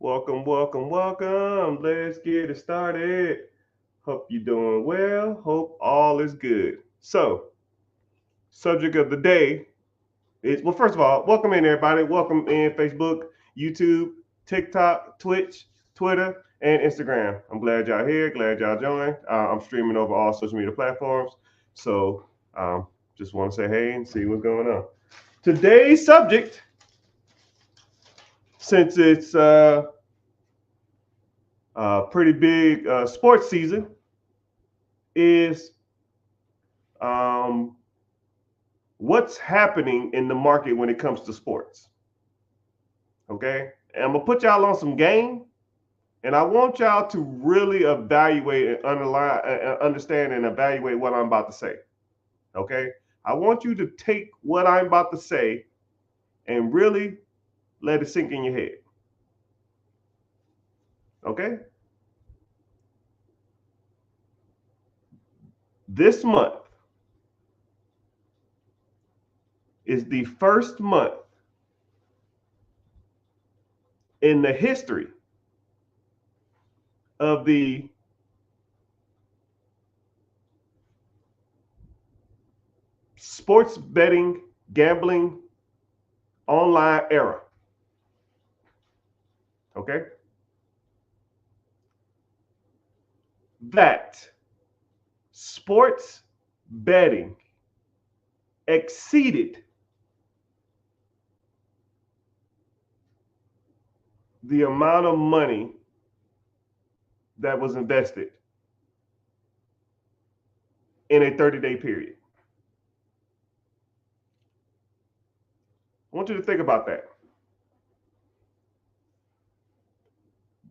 Welcome, welcome, welcome. Let's get it started. Hope you're doing well. Hope all is good. So, subject of the day is well, first of all, welcome in everybody. Welcome in Facebook, YouTube, TikTok, Twitch, Twitter, and Instagram. I'm glad y'all here. Glad y'all joined. I'm streaming over all social media platforms. So, just want to say hey and see what's going on. Today's subject, since it's pretty big sports season, is um, what's happening in the market when it comes to sports. Okay, and I'm gonna put y'all on some game, and I want y'all to really evaluate and understand and evaluate what I'm about to say. Okay, I want you to take what I'm about to say and really let it sink in your head. Okay, this month is the first month in the history of the sports betting, gambling, online era. Okay? That sports betting exceeded the amount of money that was invested in a 30-day period. I want you to think about that.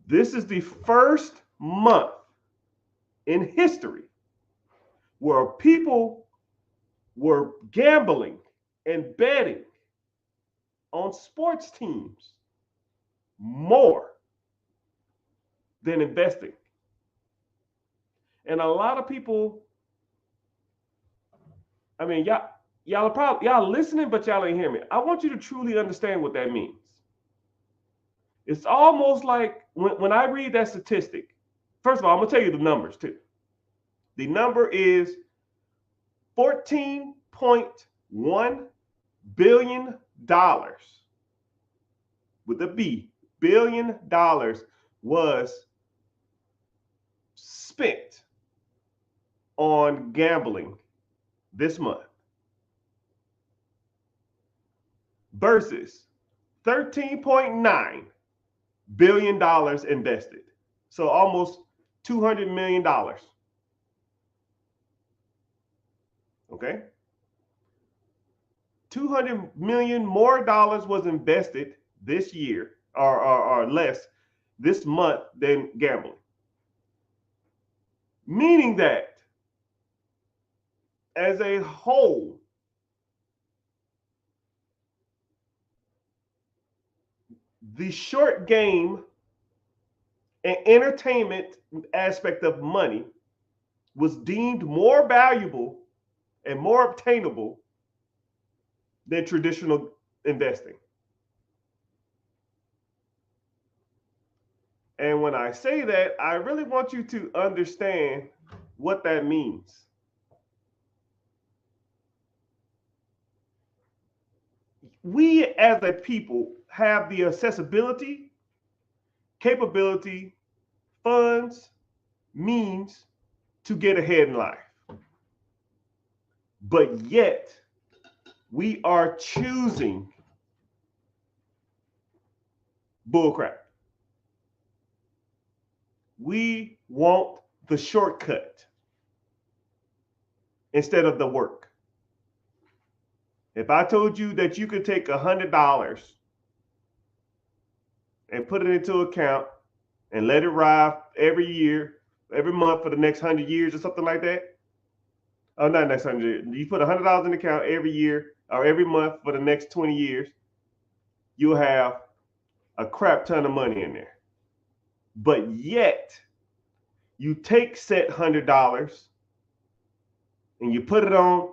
This is the first month in history where people were gambling and betting on sports teams more than investing. And a lot of people, I mean, y'all are probably y'all listening, but y'all ain't hear me. I want you to truly understand what that means. It's almost like when I read that statistic, first of all, I'm gonna tell you the numbers too. The number is $14.1 billion with a B. $1 billion was spent on gambling this month versus $13.9 billion invested. So almost $200 million. Okay? 200 million more dollars was invested this year or less this month than gambling. Meaning that as a whole, the short game and entertainment aspect of money was deemed more valuable and more obtainable than traditional investing. And when I say that, I really want you to understand what that means. We as a people have the accessibility, capability, funds, means to get ahead in life. But yet, we are choosing bullcrap. We want the shortcut instead of the work. If I told you that you could take $100 and put it into an account and let it ride every year, every month for the next 100 years or something like that. Oh, not next 100 years. You put $100 in the account every year or every month for the next 20 years, you'll have a crap ton of money in there. But yet, you take said $100 and you put it on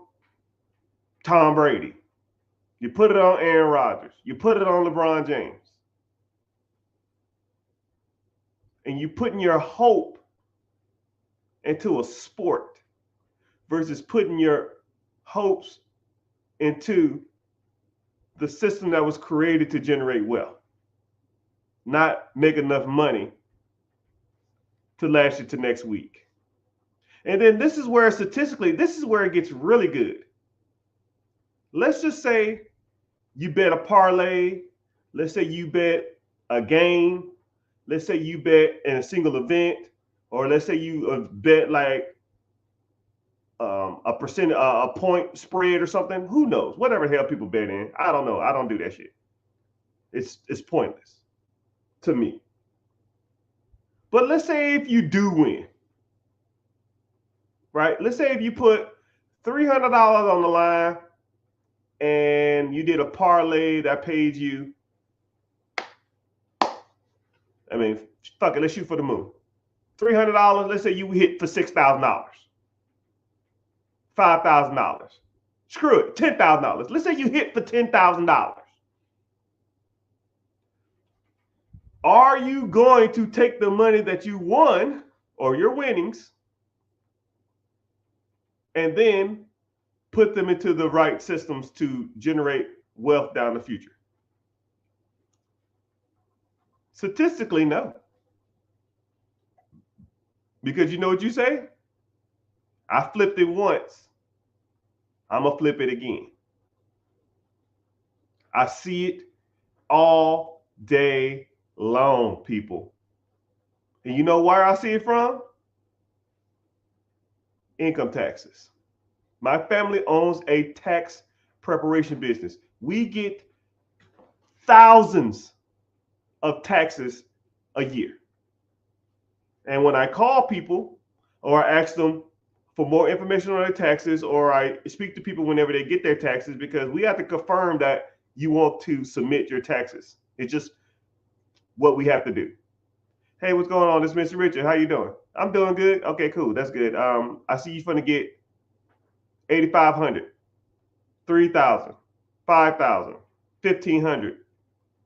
Tom Brady. You put it on Aaron Rodgers. You put it on LeBron James. and you putting your hope into a sport versus putting your hopes into the system that was created to generate wealth, not make enough money to last you to next week. And then this is where statistically, this is where it gets really good. Let's just say you bet a parlay. Let's say you bet a game. Let's say you bet in a single event, or let's say you bet like a point spread or something. Who knows? Whatever the hell people bet in. I don't know. I don't do that shit. It's pointless to me. But let's say if you do win, right? Let's say if you put $300 on the line and you did a parlay that paid you, I mean, fuck it, let's shoot for the moon. $300, let's say you hit for $6,000. $5,000. Screw it, $10,000. Let's say you hit for $10,000. Are you going to take the money that you won or your winnings and then put them into the right systems to generate wealth down the future? Statistically, no. Because you know what you say? I flipped it once. I'm going to flip it again. I see it all day long, people. And you know where I see it from? Income taxes. My family owns a tax preparation business. We get thousands of taxes a year. And when I call people or I ask them for more information on their taxes, or I speak to people whenever they get their taxes, because we have to confirm that you want to submit your taxes. It's just what we have to do. Hey, what's going on? This is Mr. Richard. How you doing? I'm doing good. Okay, cool. That's good. I see you're gonna get 8,500, 3,000, 5,000, 1,500,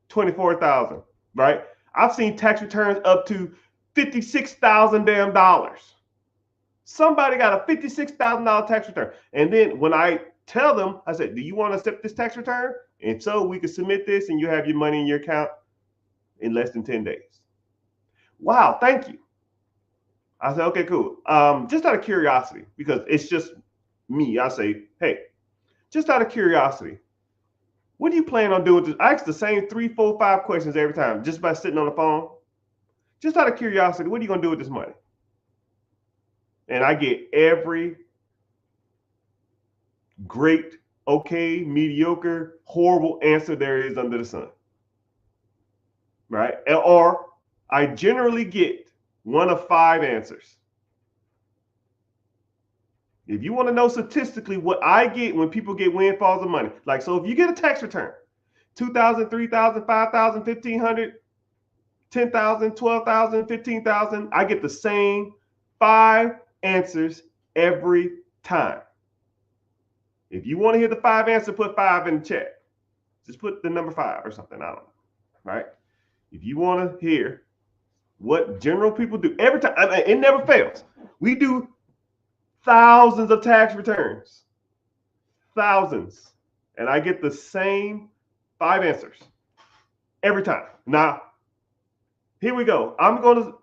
24,000, right? I've seen tax returns up to $56,000 damn dollars. Somebody got a $56,000 tax return. And then when I tell them, I said, do you want to accept this tax return? And so we can submit this and you have your money in your account in less than 10 days. Wow, thank you. I said, okay, cool. Just out of curiosity, because it's just me, I say, hey, just out of curiosity, what do you plan on doing? I ask the same 3, 4, 5 questions every time, just by sitting on the phone. Just out of curiosity, what are you going to do with this money? And I get every great, okay, mediocre, horrible answer there is under the sun. Right? Or I generally get one of 5 answers. If you want to know statistically what I get when people get windfalls of money, like, so if you get a tax return, 2,000, 3,000, 5,000, 1,500, 10,000, 12,000, 15,000, I get the same 5 answers every time. If you want to hear the 5 answer, put 5 in the chat. Just put the number 5 or something. I don't know. Right? If you want to hear what general people do every time, I mean, it never fails. We do thousands of tax returns. Thousands. And I get the same 5 answers every time. Now, here we go. I'm going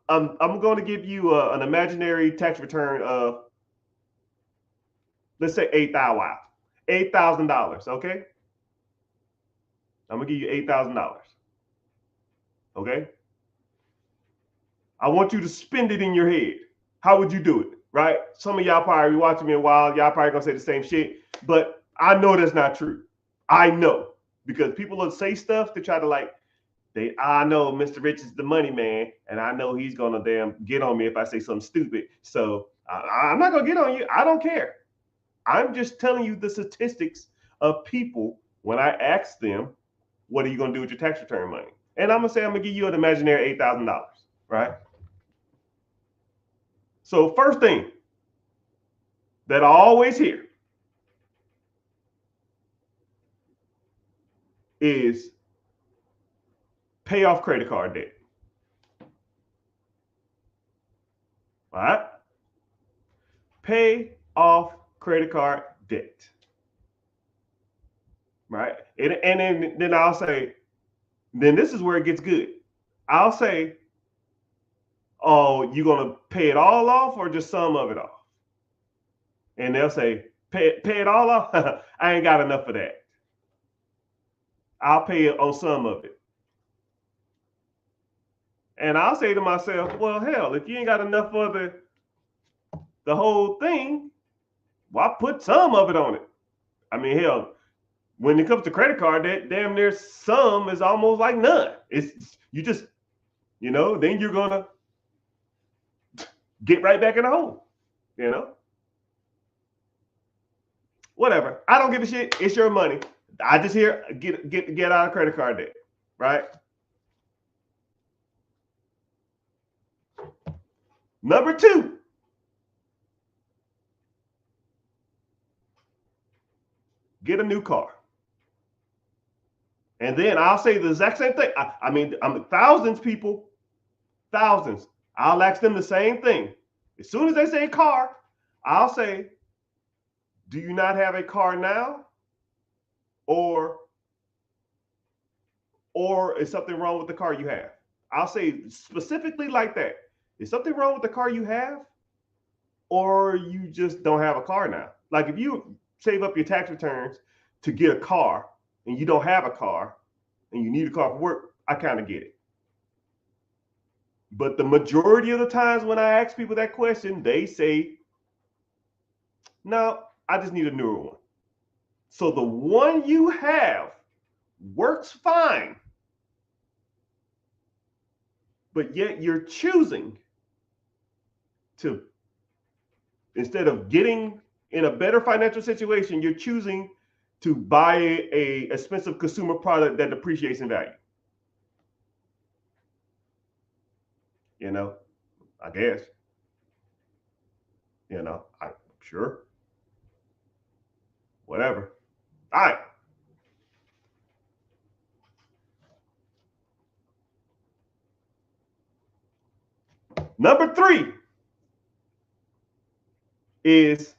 to give you an imaginary tax return of, let's say, $8,000. Okay? I'm going to give you $8,000. Okay? I want you to spend it in your head. How would you do it? Right? Some of y'all probably watching me a while. Y'all probably going to say the same shit. But I know that's not true. I know. Because people will say stuff to try to I know Mr. Rich is the money man, and I know he's going to damn get on me if I say something stupid. So I'm not going to get on you. I don't care. I'm just telling you the statistics of people when I ask them, what are you going to do with your tax return money? And I'm going to say, I'm going to give you an imaginary $8,000, right? So first thing that I always hear is pay off credit card debt. All right. Pay off credit card debt. Right. And then I'll say, then this is where it gets good. I'll say, oh, you gonna pay it all off or just some of it off? And they'll say, pay it all off. I ain't got enough of that. I'll pay it on some of it. And I'll say to myself, well, hell, if you ain't got enough for the whole thing, why put some of it on it? I mean, hell, when it comes to credit card debt, damn near some is almost like none. It's you just, then you're gonna get right back in the hole, Whatever. I don't give a shit. It's your money. I just hear get out of credit card debt, right? Number 2. Get a new car. And then I'll say the exact same thing. I mean, I'm thousands people, thousands. I'll ask them the same thing. As soon as they say car, I'll say, do you not have a car now? Or is something wrong with the car you have? I'll say specifically like that. Is something wrong with the car you have? Or you just don't have a car now? Like if you save up your tax returns to get a car and you don't have a car and you need a car for work, I kind of get it. But the majority of the times when I ask people that question, they say, no, I just need a newer one. So the one you have works fine, but yet you're choosing to, instead of getting in a better financial situation, you're choosing to buy a expensive consumer product that depreciates in value. I guess. I'm sure. Whatever. All right. Number 3 is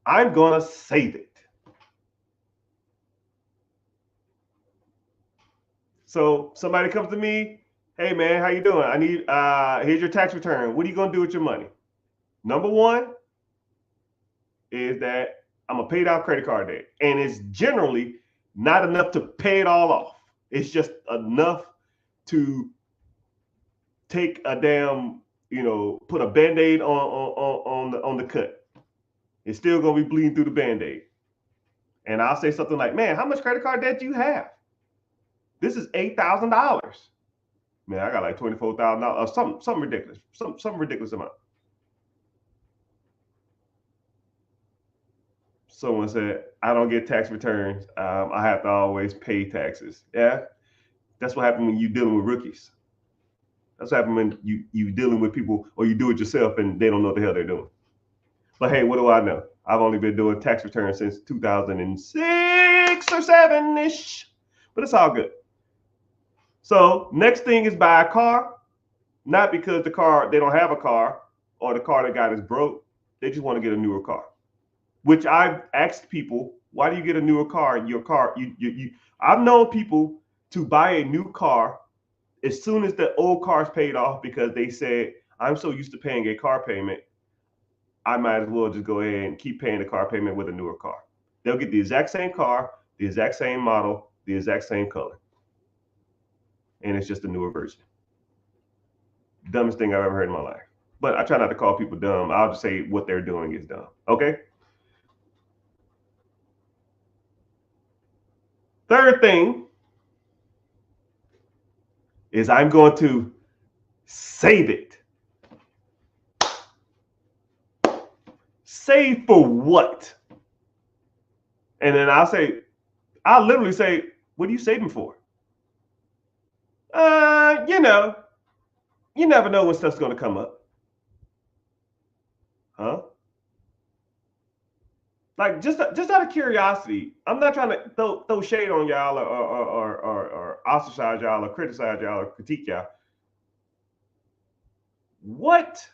I'm gonna save it. So somebody comes to me, hey man, how you doing? I need here's your tax return. What are you gonna do with your money? Number 1 is that I'm gonna pay down credit card debt, and it's generally not enough to pay it all off. It's just enough to take a damn, put a Band-Aid on the cut. It's still gonna be bleeding through the Band-Aid. And I'll say something like, man, how much credit card debt do you have? This is $8,000. Man, I got like $24,000, something ridiculous, some ridiculous amount. Someone said, I don't get tax returns. I have to always pay taxes. Yeah, that's what happens when you're dealing with rookies. That's what happens when you dealing with people, or you do it yourself and they don't know what the hell they're doing. But hey, what do I know? I've only been doing tax returns since 2006 or 7-ish, but it's all good. So next thing is buy a car, not because they don't have a car or the car they got is broke. They just want to get a newer car, which I've asked people, why do you get a newer car? Your car, I've known people to buy a new car as soon as the old car's paid off, because they said, I'm so used to paying a car payment, I might as well just go ahead and keep paying the car payment with a newer car. They'll get the exact same car, the exact same model, the exact same color. And it's just a newer version. Dumbest thing I've ever heard in my life. But I try not to call people dumb. I'll just say what they're doing is dumb. Okay? Third thing is I'm going to save it. Save for what? And then I'll literally say, what are you saving for? You never know when stuff's going to come up. Huh? Like, just out of curiosity, I'm not trying to throw shade on y'all or ostracize y'all or criticize y'all or critique y'all. What?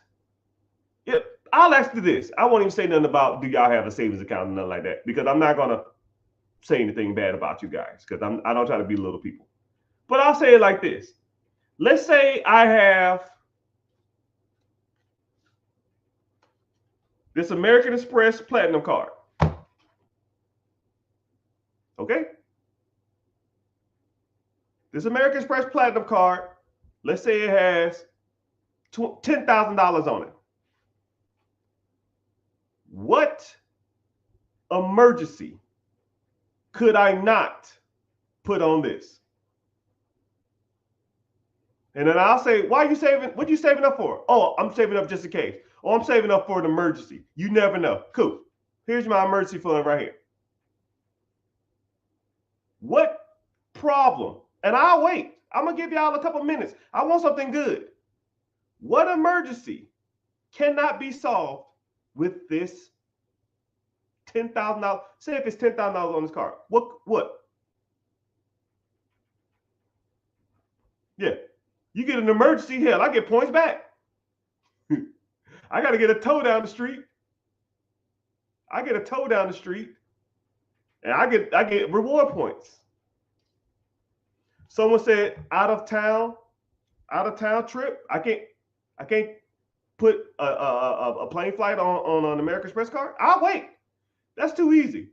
Yeah, I'll ask you this. I won't even say nothing about do y'all have a savings account or nothing like that, because I'm not gonna say anything bad about you guys, because I don't try to belittle people. But I'll say it like this. Let's say I have this American Express Platinum card. Okay? This American Express Platinum card, let's say it has $10,000 on it. What emergency could I not put on this? And then I'll say, why are you saving? What are you saving up for? Oh, I'm saving up just in case. Oh, I'm saving up for an emergency. You never know. Cool. Here's my emergency fund right here. What problem? And I'll wait. I'm going to give y'all a couple minutes. I want something good. What emergency cannot be solved with this $10,000? Say if it's $10,000 on this card. What? Yeah. You get an emergency, hell, I get points back. I got to get a tow down the street. I get a tow down the street, and I get reward points. Someone said out of town trip. I can't put a plane flight on an American Express card. I'll wait. That's too easy.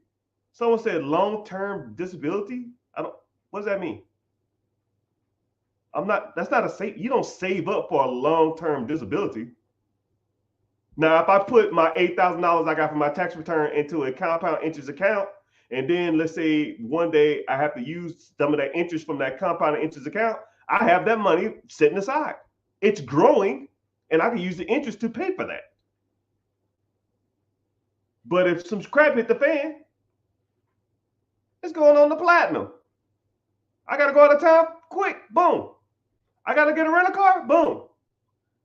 Someone said long-term disability. What does that mean? That's not a save. You don't save up for a long-term disability. Now, if I put my $8,000 I got from my tax return into a compound interest account, and then let's say one day I have to use some of that interest from that compound interest account, I have that money sitting aside. It's growing, and I can use the interest to pay for that. But if some crap hit the fan, it's going on the platinum. I got to go out of town, quick, boom. I got to get a rental car, boom.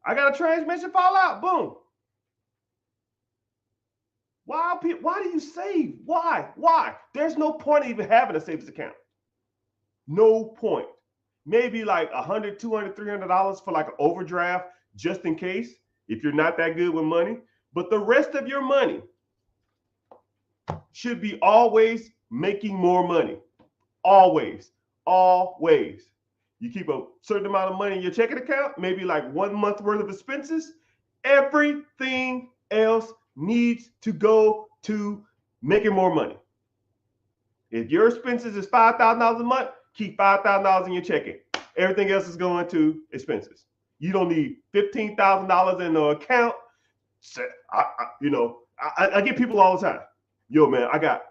I got a transmission fall out, boom. Why do you save? Why? There's no point in even having a savings account. No point. Maybe like $100, $200, $300 for like an overdraft, just in case, if you're not that good with money. But the rest of your money should be always making more money. Always. You keep a certain amount of money in your checking account, maybe like 1 month worth of expenses. Everything else needs to go to making more money. If your expenses is $5,000 a month, keep $5,000 in your checking. Everything else is going to expenses. You don't need $15,000 in the account. I get people all the time. Yo, man, I got,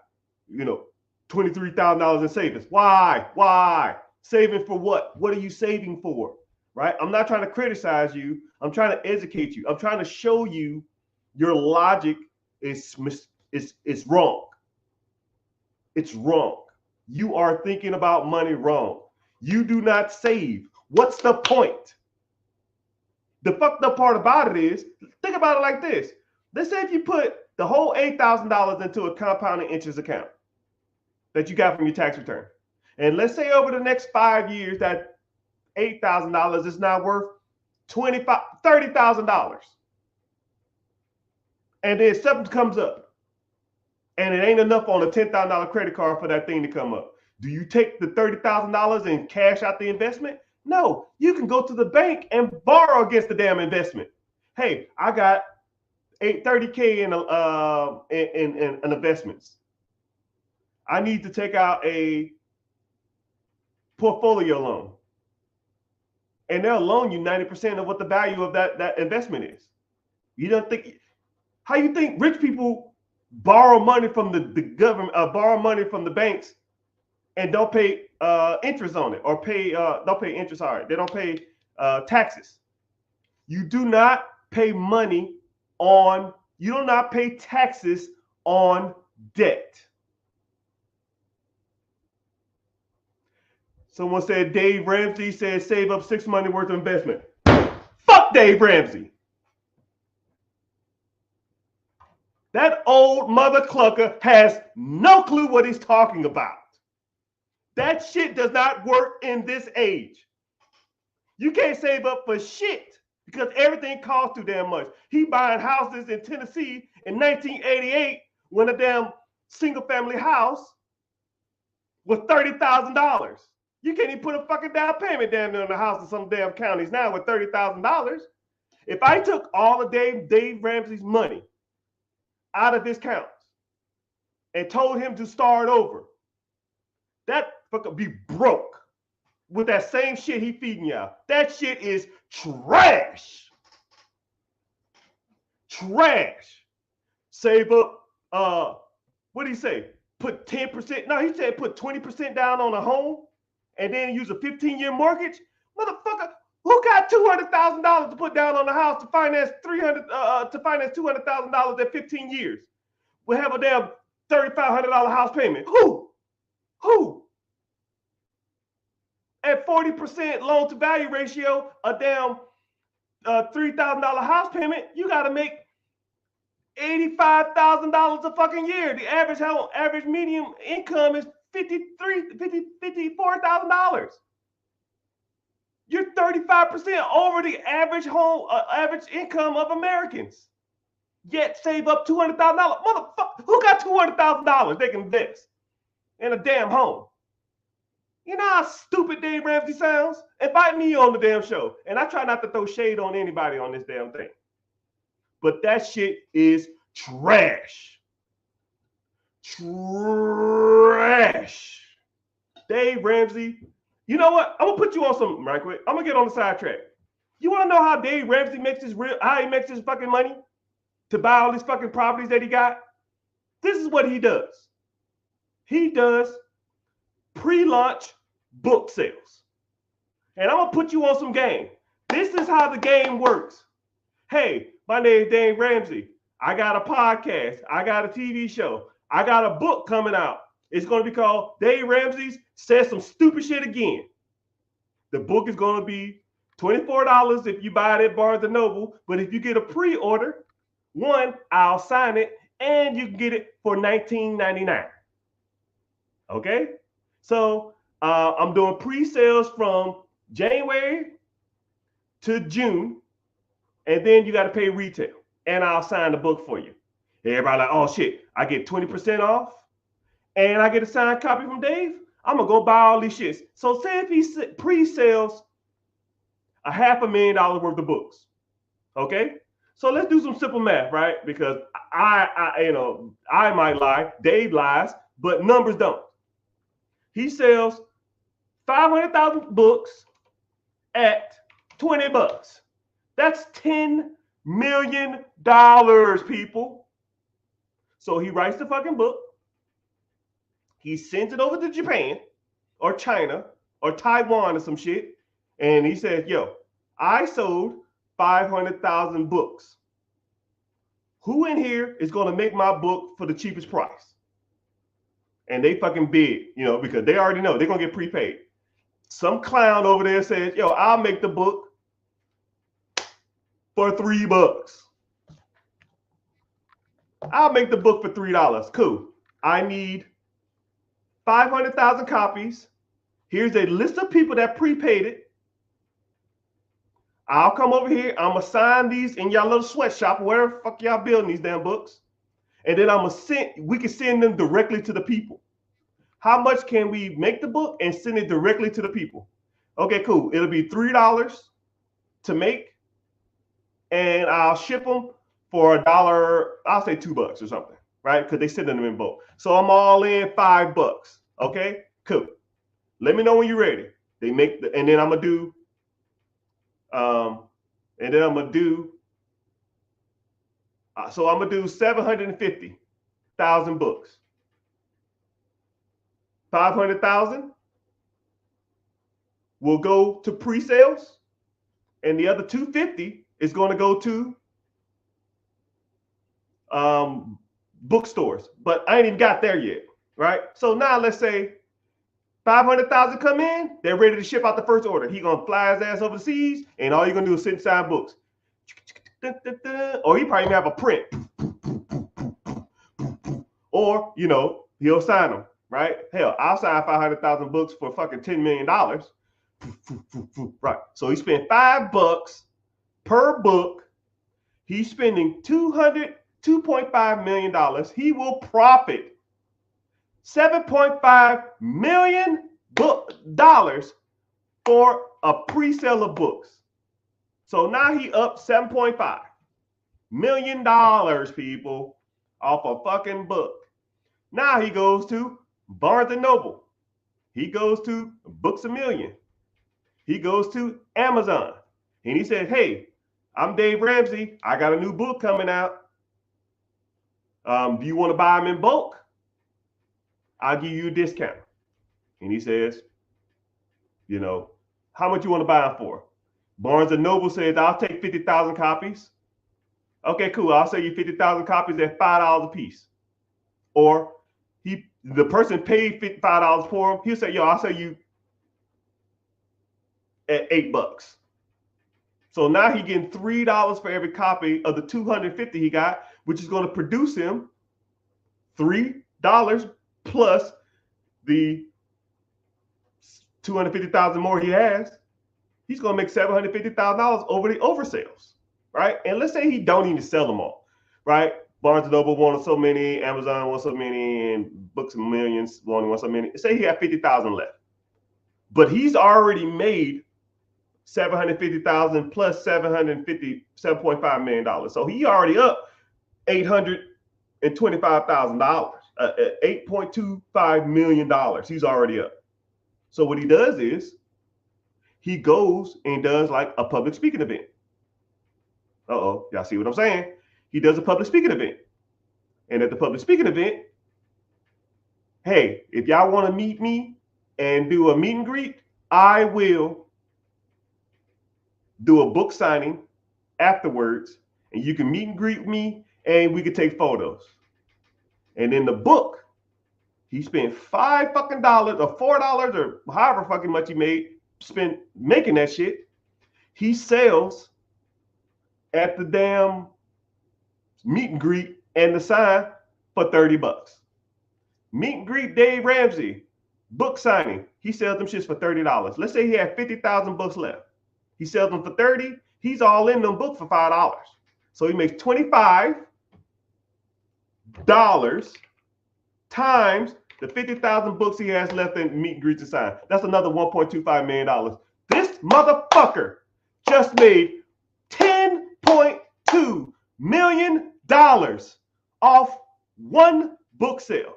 $23,000 in savings. Why? Saving for what? What are you saving for? Right? I'm not trying to criticize you. I'm trying to educate you. I'm trying to show you your logic is wrong. It's wrong. You are thinking about money wrong. You do not save. What's the point? The fucked up part about it is, think about it like this. Let's say if you put the whole $8,000 into a compounding interest account that you got from your tax return. And let's say over the next 5 years, that $8,000 is now worth $30,000. And then something comes up and it ain't enough on a $10,000 credit card for that thing to come up. Do you take the $30,000 and cash out the investment? No, you can go to the bank and borrow against the damn investment. Hey, I got $30K in investments. I need to take out a portfolio loan. And they'll loan you 90% of what the value of that investment is. You don't think, how you think rich people borrow money from the government, borrow money from the banks and don't pay interest on it, or don't pay interest, sorry. They don't pay taxes. You do not pay taxes on debt. Someone said Dave Ramsey said save up 6 months worth of investment. Fuck Dave Ramsey. That old mother clucker has no clue what he's talking about. That shit does not work in this age. You can't save up for shit because everything costs too damn much. He buying houses in Tennessee in 1988 when a damn single family house was $30,000. You can't even put a fucking down payment down there on the house in some damn counties now with $30,000. If I took all of Dave Ramsey's money out of his accounts and told him to start over, that fucker be broke with that same shit he feeding y'all. That shit is trash. Trash. Save up, what did he say? Put 10%. No, he said put 20% down on a home and then use a 15-year mortgage. Motherfucker, who got $200,000 to put down on the house to finance $200,000 at 15 years? We'll have a damn $3,500 house payment. Who? At 40% loan to value ratio, a damn $3,000 house payment, you got to make $85,000 a fucking year. The average median income is $54,000. You're 35% over the average average income of Americans. Yet save up $200,000. Motherfucker, who got $200,000 they can invest in a damn home? You know how stupid Dave Ramsey sounds? Invite me on the damn show. And I try not to throw shade on anybody on this damn thing. But that shit is trash. Trash. Dave Ramsey. You know what? I'm gonna put you on something right quick. I'm gonna get on the sidetrack. You want to know how Dave Ramsey makes his fucking money to buy all these fucking properties that he got? This is what he does. He does pre-launch book sales. And I'm gonna put you on some game. This is how the game works. Hey, my name is Dave Ramsey. I got a podcast. I got a TV show. I got a book coming out. It's going to be called Dave Ramsey's Said Some Stupid Shit Again. The book is going to be $24 if you buy it at Barnes & Noble. But if you get a pre-order, one, I'll sign it, and you can get it for $19.99. Okay? So I'm doing pre-sales from January to June, and then you got to pay retail, and I'll sign the book for you. Everybody like, oh shit, I get 20% off, and I get a signed copy from Dave. I'm gonna go buy all these shits. So say if he pre-sales $500,000 worth of books, okay? So let's do some simple math, right? Because I might lie, Dave lies, but numbers don't. He sells 500,000 books at $20. That's $10 million, people. So he writes the fucking book. He sends it over to Japan or China or Taiwan or some shit. And he says, yo, I sold 500,000 books. Who in here is going to make my book for the cheapest price? And they fucking bid, because they already know they're going to get prepaid. Some clown over there says, yo, I'll make the book for $3. I'll make the book for $3. Cool. I need 500,000 copies. Here's a list of people that prepaid it. I'll come over here. I'm going to sign these in y'all little sweatshop, wherever the fuck y'all building these damn books. And then we can send them directly to the people. How much can we make the book and send it directly to the people? Okay, cool. It'll be $3 to make, and I'll ship them for $1. I'll say $2 or something, right? Because they send them in bulk. So I'm all in $5. Okay, cool. Let me know when you're ready. They make and then I'm gonna do, so I'm gonna do 750,000 books. 500,000 will go to pre-sales, and the other 250 is going to go to bookstores. But I ain't even got there yet, right? So now let's say 500,000 come in, they're ready to ship out the first order. He gonna fly his ass over the seas, and all you're gonna do is sit and sign books. Or he probably have a print, or he'll sign them. Right? Hell, I'll sign 500,000 books for fucking $10 million. Right. So he spent $5 per book. He's spending $2.5 million. He will profit $7.5 million for a pre-sale of books. So now he up $7.5 million, people, off a fucking book. Now he goes to Barnes & Noble. He goes to Books A Million. He goes to Amazon. And he said, hey, I'm Dave Ramsey. I got a new book coming out. Do you want to buy them in bulk? I'll give you a discount. And he says, you know, how much you want to buy them for? Barnes & Noble says, I'll take 50,000 copies. Okay, cool. I'll sell you 50,000 copies at $5 a piece. Or the person paid $55 for them. He'll say, yo, I'll sell you at $8. So now he's getting $3 for every copy of the 250 he got, which is going to produce him $3 plus the 250,000 more he has. He's going to make $750,000 over the oversales, right? And let's say he don't even sell them all, right? Barnes & Noble wanted so many, Amazon wants so many, and Books A Million want so many. Say he had 50,000 left, but he's already made 750,000 plus $7.5 million. So he already up $825,000, $8.25 million. He's already up. So what he does is he goes and does like a public speaking event. Uh-oh, y'all see what I'm saying? He does a public speaking event. And at the public speaking event, hey, if y'all want to meet me and do a meet and greet, I will do a book signing afterwards, and you can meet and greet me, and we can take photos. And in the book, he spent $5 fucking dollars or $4 or however fucking much he spent making that shit. He sells at the damn meet and greet and the sign for $30. Meet and greet Dave Ramsey, book signing. He sells them shits for $30. Let's say he had 50,000 books left. He sells them for $30. He's all in them books for $5. So he makes $25 times the 50,000 books he has left in meet and greet to sign. That's another $1.25 million. This motherfucker just made $10.2 million off one book sale.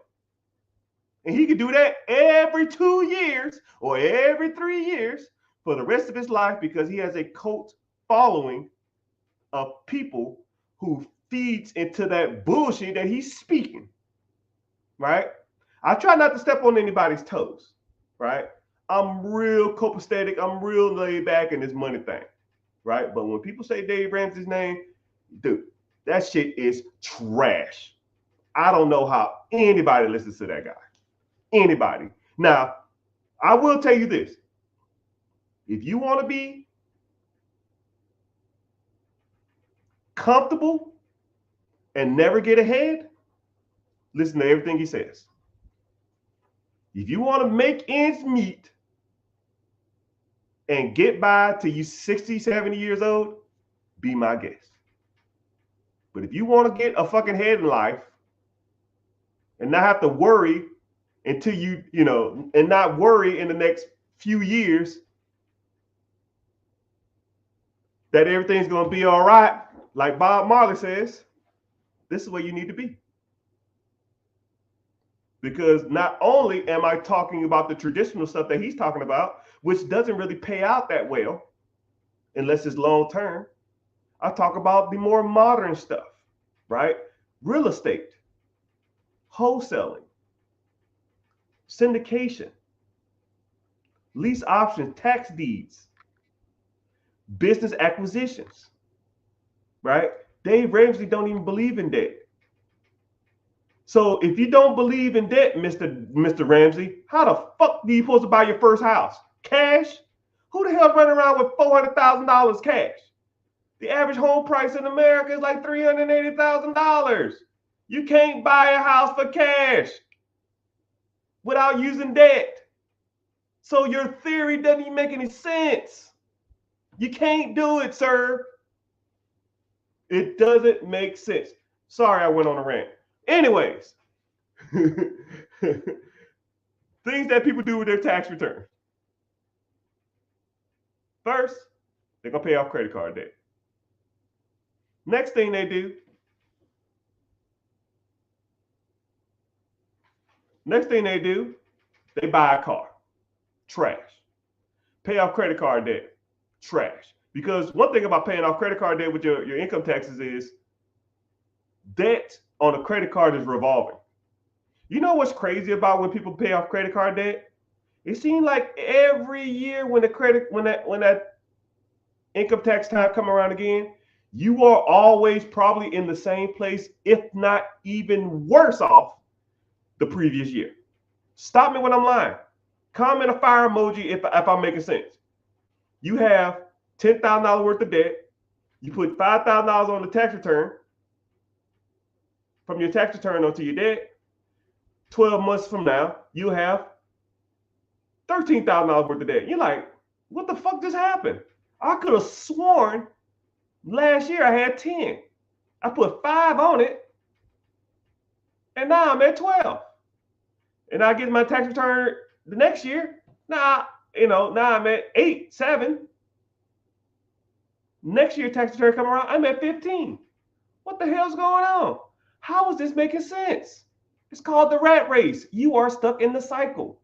And he could do that every 2 years or every 3 years for the rest of his life because he has a cult following of people who feeds into that bullshit that he's speaking, right? I try not to step on anybody's toes, right? I'm real copacetic. I'm real laid back in this money thing, right? But when people say Dave Ramsey's name, dude, that shit is trash. I don't know how anybody listens to that guy. Anybody. Now, I will tell you this. If you want to be comfortable and never get ahead, listen to everything he says. If you want to make ends meet and get by till you 60, 70 years old, be my guest. But if you want to get a fucking head in life and not have to worry until and not worry in the next few years that everything's going to be all right, like Bob Marley says, this is where you need to be. Because not only am I talking about the traditional stuff that he's talking about, which doesn't really pay out that well, unless it's long term, I talk about the more modern stuff, right? Real estate, wholesaling, syndication, lease options, tax deeds, business acquisitions, right? Dave Ramsey don't even believe in debt. So if you don't believe in debt, Mr. Ramsey, how the fuck do you supposed to buy your first house? Cash? Who the hell running around with $400,000 cash? The average home price in America is like $380,000. You can't buy a house for cash without using debt. So your theory doesn't even make any sense. You can't do it, sir. It doesn't make sense. Sorry, I went on a rant. Anyways, things that people do with their tax return. First, they're going to pay off credit card debt. Next thing they do, they buy a car. Trash. Pay off credit card debt. Trash. Because one thing about paying off credit card debt with your income taxes is debt on a credit card is revolving. You know what's crazy about when people pay off credit card debt? It seems like every year when that income tax time come around again, you are always probably in the same place, if not even worse off the previous year. Stop me when I'm lying. Comment a fire emoji if I'm making sense. You have $10,000 worth of debt. You put $5,000 on the tax return. From your tax return onto your debt, 12 months from now, you have $13,000 worth of debt. You're like, what the fuck just happened? I could have sworn last year I had 10. I put 5 on it, and now I'm at 12. And I get my tax return the next year. Now I'm at 8, 7. Next year tax return come around, I'm at 15. What the hell's going on? How is this making sense? It's called the rat race. You are stuck in the cycle.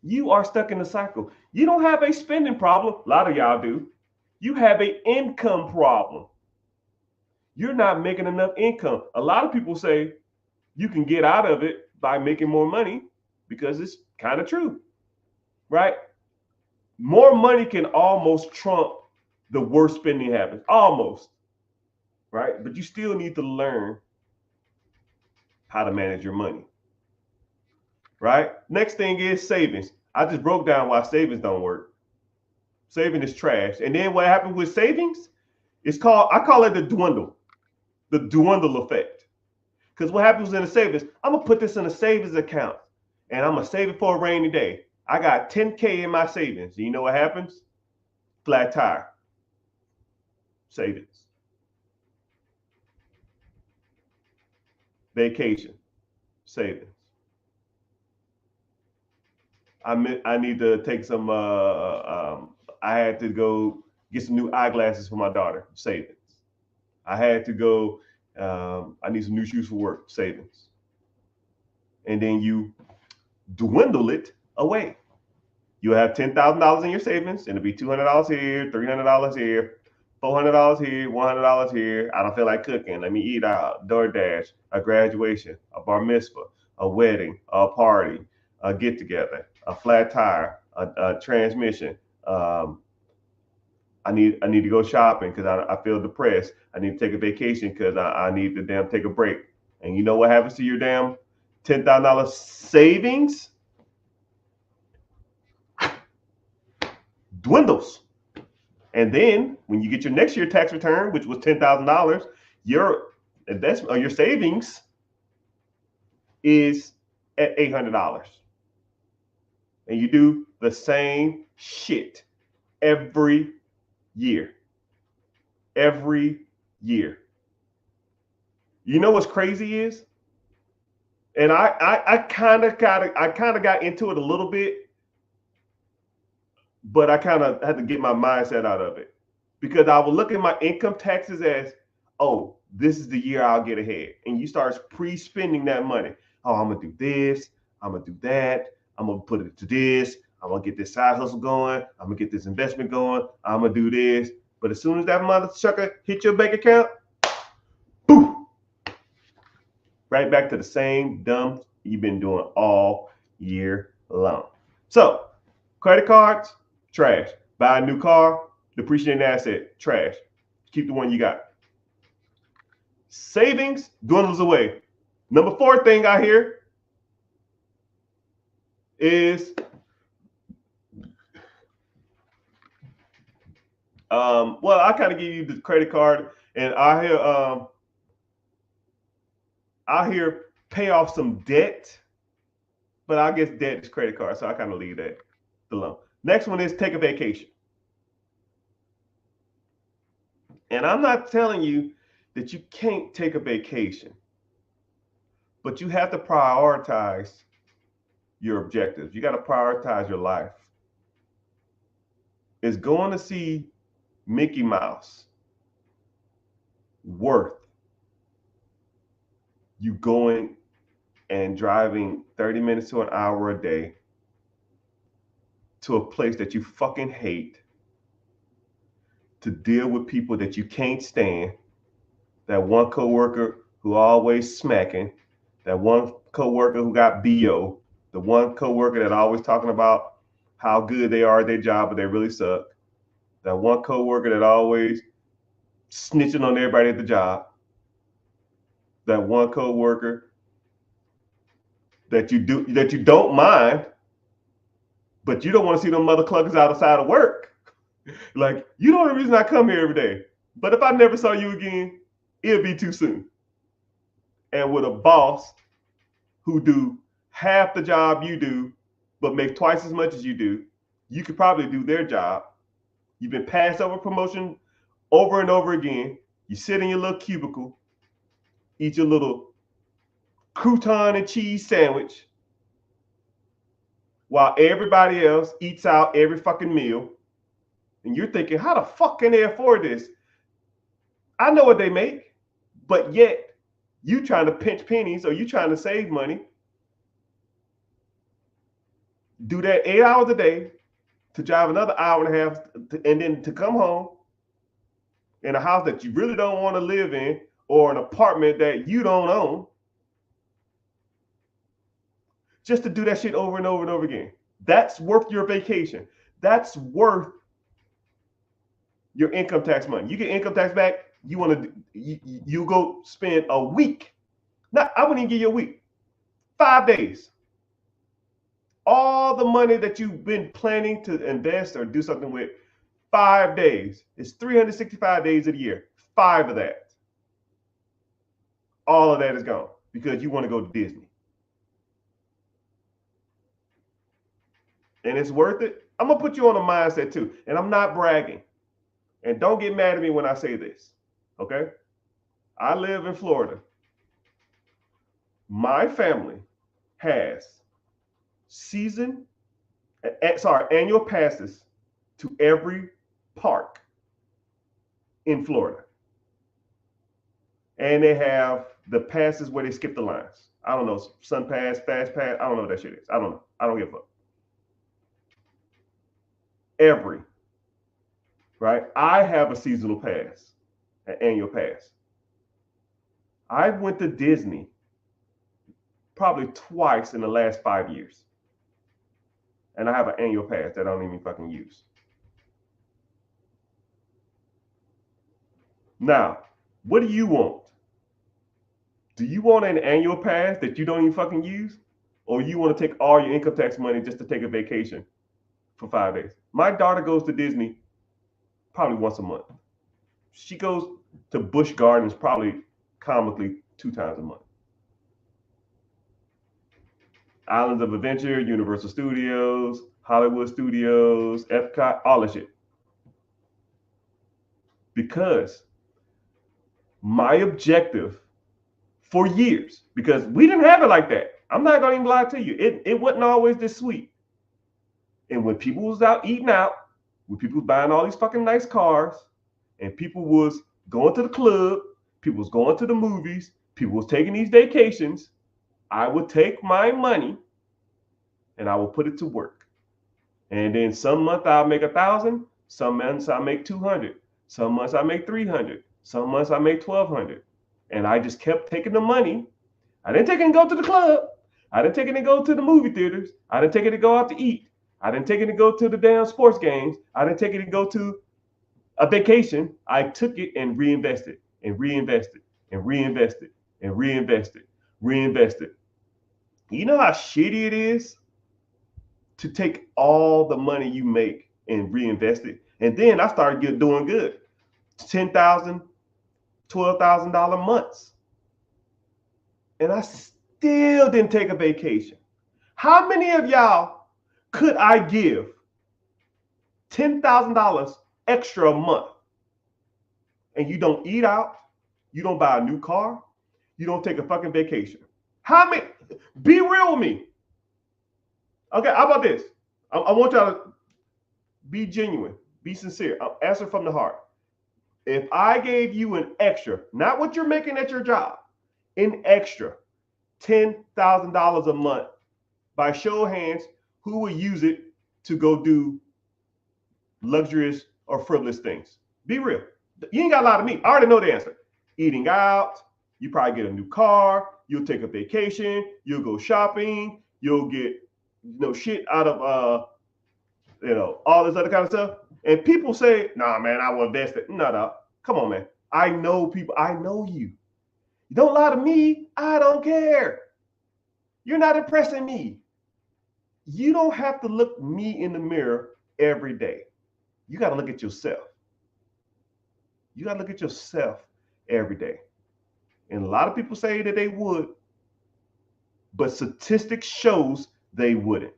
You are stuck in the cycle. You don't have a spending problem. A lot of y'all do. You have an income problem. You're not making enough income. A lot of people say you can get out of it by making more money because it's kind of true, right? More money can almost trump the worst spending habits, almost, right? But you still need to learn how to manage your money, right? Next thing is savings. I just broke down why savings don't work. Saving is trash. And then what happens with savings? I call it the dwindle effect. Because what happens in a savings, I'm going to put this in a savings account and I'm going to save it for a rainy day. I got $10K in my savings. You know what happens? Flat tire. Savings. Vacation. Savings. I need to take some, I had to go get some new eyeglasses for my daughter. Savings. I had to go, I need some new shoes for work. Savings. And then you dwindle it away. You have $10,000 in your savings, and it'll be $200 here, $300 here, $400 here, $100 here. I don't feel like cooking. Let me eat out. DoorDash, a graduation, a bar mitzvah, a wedding, a party, a get together, a flat tire, a transmission. I need to go shopping because I feel depressed. I need to take a vacation because I need to take a break. And you know what happens to your damn $10,000 savings? Dwindles. And then when you get your next year tax return, which was $10,000, your investment or your savings is at $800. And you do the same shit every year. Every year. You know what's crazy is? And I kind of got into it a little bit, but I kind of had to get my mindset out of it because I would look at my income taxes as, oh, this is the year I'll get ahead. And you start pre-spending that money. Oh, I'm going to do this. I'm going to do that. I'm going to put it to this. I'm going to get this side hustle going. I'm going to get this investment going. I'm going to do this. But as soon as that mother sucker hit your bank account, boom, right back to the same dumb you've been doing all year long. So credit cards, trash. Buy a new car, depreciating asset, trash. Keep the one you got. Savings dwindles away. Number 4 thing I hear is well, I kind of give you the credit card, and I hear pay off some debt, but I guess debt is credit card, so I kind of leave that alone. Next one is take a vacation. And I'm not telling you that you can't take a vacation, but you have to prioritize your objectives. You got to prioritize your life. Is going to see Mickey Mouse worth you going and driving 30 minutes to an hour a day to a place that you fucking hate, to deal with people that you can't stand, that one coworker who always smacking, that one coworker who got BO, the one coworker that always talking about how good they are at their job, but they really suck, that one coworker that always snitching on everybody at the job, that one coworker that you don't mind, but you don't want to see them mother cluckers outside of work. Like, you know the reason I come here every day. But if I never saw you again, it'll be too soon. And with a boss who do half the job you do, but make twice as much as you do, you could probably do their job. You've been passed over promotion over and over again. You sit in your little cubicle, eat your little crouton and cheese sandwich, while everybody else eats out every fucking meal. And you're thinking, how the fuck can they afford this? I know what they make, but yet you trying to pinch pennies or you trying to save money. Do that 8 hours a day to drive another hour and a half and then to come home in a house that you really don't want to live in or an apartment that you don't own, just to do that shit over and over and over again. That's worth your vacation. That's worth your income tax money. You get income tax back, you go spend a week. Not, I wouldn't even give you a week. 5 days. All the money that you've been planning to invest or do something with, 5 days. It's 365 days of the year. 5 of that. All of that is gone because you want to go to Disney. And it's worth it. I'm going to put you on a mindset too. And I'm not bragging. And don't get mad at me when I say this. Okay? I live in Florida. My family has annual passes to every park in Florida. And they have the passes where they skip the lines. I don't know, Sun Pass, Fast Pass. I don't know what that shit is. I don't know. I don't give a fuck. Right? I have a seasonal pass, an annual pass. I went to Disney probably twice in the last 5 years. And I have an annual pass that I don't even fucking use. Now, what do you want? Do you want an annual pass that you don't even fucking use? Or you want to take all your income tax money just to take a vacation for 5 days? My daughter goes to Disney probably once a month. She goes to Busch Gardens probably comically 2 times a month. Islands of Adventure, Universal Studios, Hollywood Studios, Epcot, all that shit. Because my objective for years, because we didn't have it like that. I'm not going to even lie to you. It wasn't always this sweet. And when people was out eating out, when people was buying all these fucking nice cars, and people was going to the club, people was going to the movies, people was taking these vacations, I would take my money and I will put it to work. And then some month I'll make 1,000, some months I make 200, some months I make 300, some months I make 1,200. And I just kept taking the money. I didn't take it and go to the club. I didn't take it and go to the movie theaters. I didn't take it to go out to eat. I didn't take it to go to the damn sports games. I didn't take it to go to a vacation. I took it and reinvested and reinvested and reinvested and reinvested, reinvested. You know how shitty it is to take all the money you make and reinvest it? And then I started doing good. $10,000, $12,000 months. And I still didn't take a vacation. How many of y'all could I give $10,000 extra a month and you don't eat out, you don't buy a new car, you don't take a fucking vacation. How many? Be real with me. Okay, how about this? I want y'all to be genuine, be sincere. Answer from the heart. If I gave you an extra, not what you're making at your job, an extra $10,000 a month, by show of hands, who will use it to go do luxurious or frivolous things? Be real. You ain't got a lot of me. I already know the answer. Eating out, you probably get a new car, you'll take a vacation, you'll go shopping, you'll get shit out of all this other kind of stuff. And people say, nah, man, I will invest it. No. Come on, man. I know people. I know you. Don't lie to me. I don't care. You're not impressing me. You don't have to look me in the mirror every day. You got to look at yourself. You got to look at yourself every day. And a lot of people say that they would, but statistics shows they wouldn't.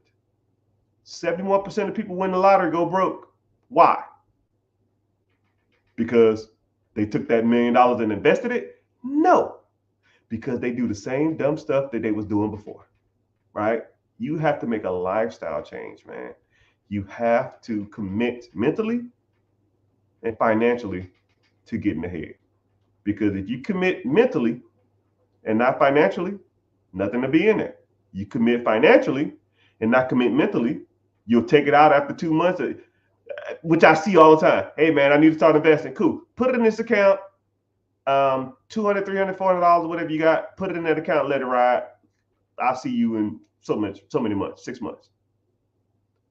71% of people win the lottery go broke. Why? Because they took that $1 million and invested it? No, because they do the same dumb stuff that they was doing before, right? You have to make a lifestyle change, man. You have to commit mentally and financially to getting ahead. Because if you commit mentally and not financially, nothing to be in there. You commit financially and not commit mentally, you'll take it out after 2 months, which I see all the time. Hey, man, I need to start investing. Cool. Put it in this account, $200, $300, $400, whatever you got. Put it in that account, let it ride. I'll see you in so many months, 6 months.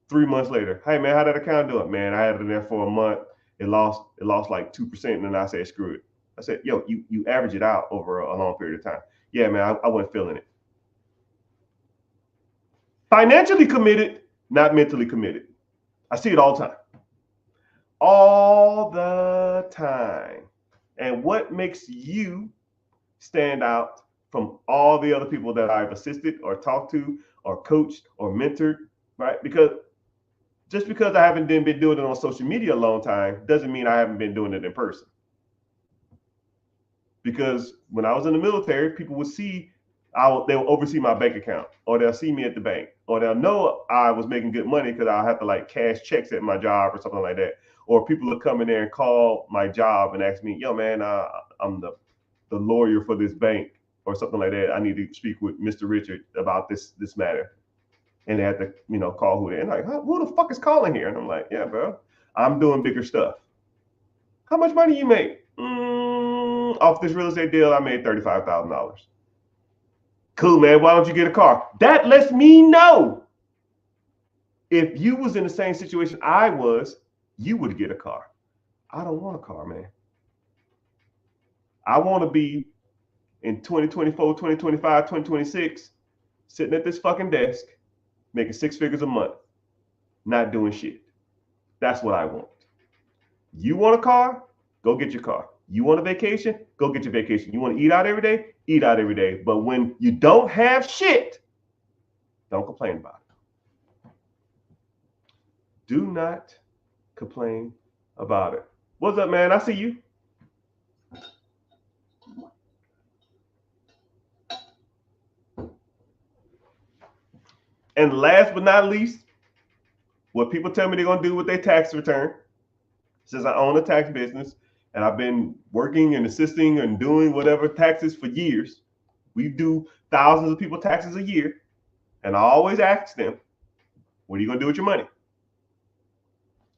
3 months later, hey, man, how that account doing? Man, I had it in there for a month. It lost like 2%. And then I said, screw it. I said, yo, you average it out over a long period of time. Yeah, man, I wasn't feeling it. Financially committed, not mentally committed. I see it all the time. All the time. And what makes you stand out from all the other people that I've assisted or talked to or coached or mentored, right? Because just because I haven't been doing it on social media a long time doesn't mean I haven't been doing it in person. Because when I was in the military, people would see, they'll oversee my bank account, or they'll see me at the bank, or they'll know I was making good money because I'll have to like cash checks at my job or something like that. Or people will come in there and call my job and ask me, yo, man, I'm the lawyer for this bank or something like that. I need to speak with Mr. Richard about this matter. And they have to, call who they're like, who the fuck is calling here? And I'm like, yeah, bro, I'm doing bigger stuff. How much money you make? Off this real estate deal, I made $35,000. Cool, man. Why don't you get a car? That lets me know if you was in the same situation I was, you would get a car. I don't want a car, man. I want to be in 2024, 2025, 2026, sitting at this fucking desk, making 6 figures a month, not doing shit. That's what I want. You want a car? Go get your car. You want a vacation? Go get your vacation. You want to eat out every day? Eat out every day. But when you don't have shit, don't complain about it. Do not complain about it. What's up, man? I see you. And last but not least, what people tell me they're going to do with their tax return, since I own a tax business and I've been working and assisting and doing whatever taxes for years. We do thousands of people taxes a year. And I always ask them, what are you going to do with your money?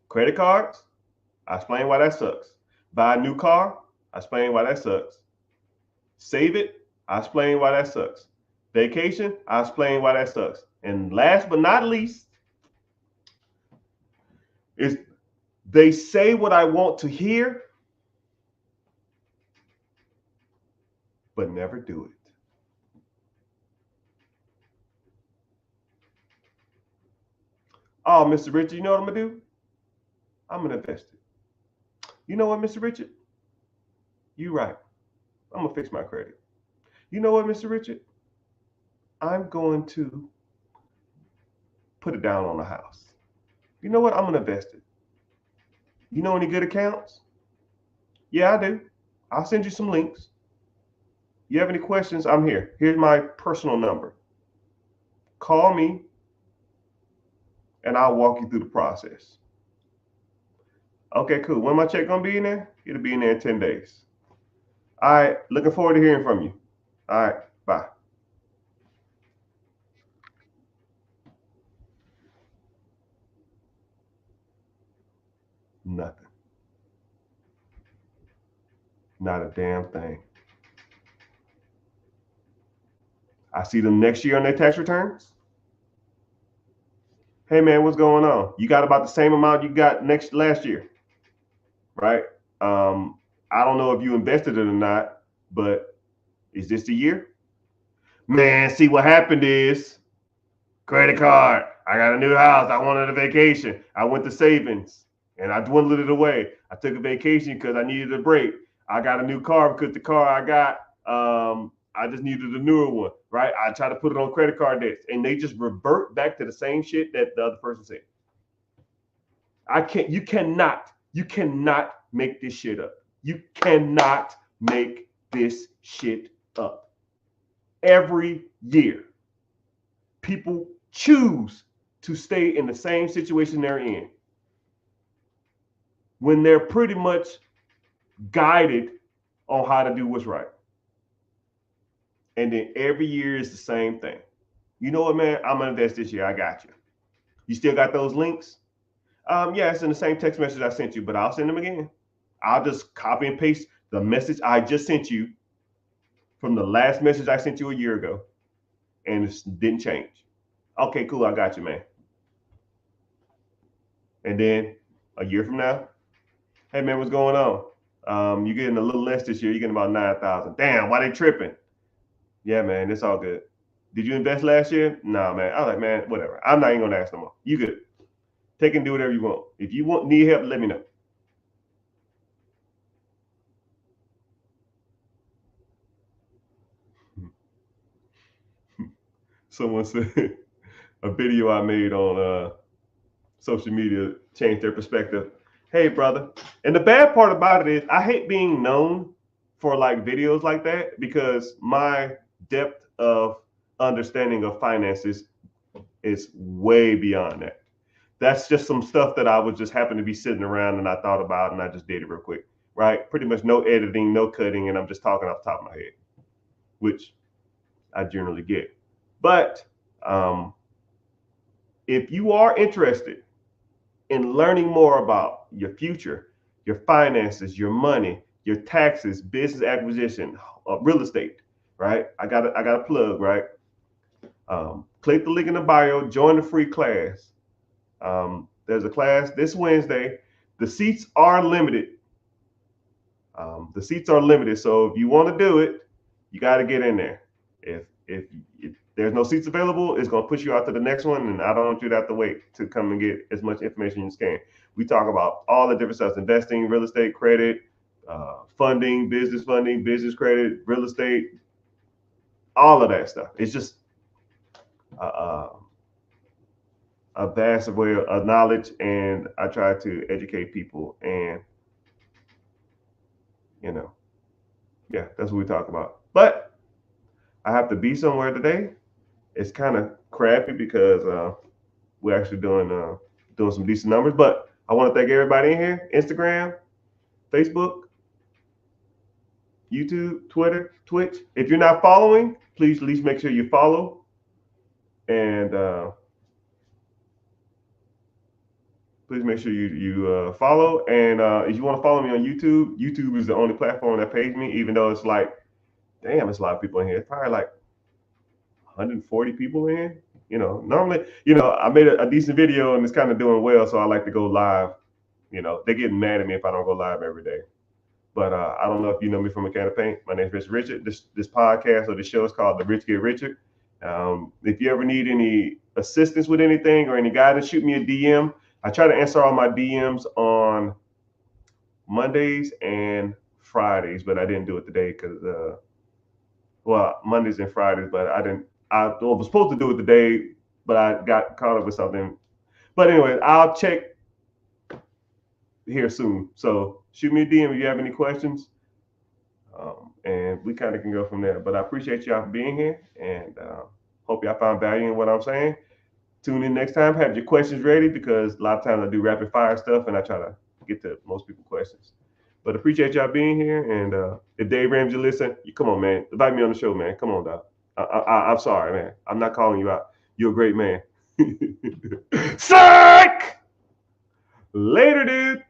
Credit cards, I explain why that sucks. Buy a new car, I explain why that sucks. Save it, I explain why that sucks. Vacation, I explain why that sucks. And last but not least, is they say what I want to hear, but never do it. Oh, Mr. Richard, you know what I'm going to do? I'm going to invest it. You know what, Mr. Richard? You're right. I'm going to fix my credit. You know what, Mr. Richard? I'm going to put it down on a house. You know what? I'm going to invest it. You know any good accounts? Yeah, I do. I'll send you some links. You have any questions? I'm here. Here's my personal number. Call me and I'll walk you through the process. Okay, cool. When my check gonna be in there? It'll be in there in 10 days. All right, looking forward to hearing from you. All right, bye. Nothing. Not a damn thing. I see them next year on their tax returns. Hey man, what's going on? You got about the same amount you got last year, right? I don't know if you invested it or not, but is this the year? Man, see what happened is credit card. I got a new house. I wanted a vacation. I went to savings and I dwindled it away. I took a vacation because I needed a break. I got a new car because the car I got, I just needed a newer one, right? I try to put it on credit card debts and they just revert back to the same shit that the other person said. You cannot make this shit up. You cannot make this shit up. Every year, people choose to stay in the same situation they're in when they're pretty much guided on how to do what's right. And then every year is the same thing. You know what, man? I'm gonna invest this year. I got you. You still got those links? Yeah, it's in the same text message I sent you, but I'll send them again. I'll just copy and paste the message I just sent you from the last message I sent you a year ago, and it didn't change. Okay, cool. I got you, man. And then a year from now, hey man, what's going on? You're getting a little less this year. You're getting about 9,000. Damn, why they tripping? Yeah, man, it's all good. Did you invest last year? Nah, man. I was like, man, whatever. I'm not even gonna ask no more. You good? Take and do whatever you want. If you need help, let me know. Someone said a video I made on social media changed their perspective. Hey, brother. And the bad part about it is I hate being known for like videos like that because my depth of understanding of finances is way beyond that. That's just some stuff that I was just happened to be sitting around and I thought about and I just did it real quick, right? Pretty much no editing, no cutting, and I'm just talking off the top of my head, which I generally get. But if you are interested in learning more about your future, your finances, your money, your taxes, business acquisition, real estate, right? I got a plug, right? Click the link in the bio, join the free class. There's a class this Wednesday. The seats are limited. So if you want to do it, you got to get in there. If there's no seats available, it's going to push you out to the next one, and I don't want you to have to wait to come and get as much information as you can. We talk about all the different stuff: investing, real estate, credit, funding, business credit, real estate, all of that stuff. It's just a vast array of knowledge, and I try to educate people. And yeah, that's what we talk about. But I have to be somewhere today. It's kind of crappy because we're actually doing some decent numbers. But I want to thank everybody in here: Instagram, Facebook, YouTube, Twitter, Twitch. If you're not following, please at least make sure you follow. And please make sure you follow. And if you want to follow me on YouTube, YouTube is the only platform that pays me, even though it's like, damn, it's a lot of people in here. It's probably like 140 people in. Normally, I made a decent video and it's kind of doing well, so I like to go live. They're getting mad at me if I don't go live every day. But I don't know if you know me from a can of paint. My name is Mr. Richard. This podcast or the show is called The Rich Get Richard. If you ever need any assistance with anything or any guidance, shoot me a DM. I try to answer all my DMs on Mondays and Fridays, but I didn't do it today because, Mondays and Fridays, but I didn't. I was supposed to do it today, but I got caught up with something. But anyway, I'll check here soon. So shoot me a DM if you have any questions, and we kind of can go from there. But I appreciate y'all for being here, and hope y'all found value in what I'm saying. Tune in next time. Have your questions ready because a lot of times I do rapid fire stuff and I try to get to most people's questions. But appreciate y'all being here. And if Dave Ramsey listen, you come on, man. Invite me on the show, man. Come on, dog. I'm sorry, man. I'm not calling you out. You're a great man. Psych! Later, dude.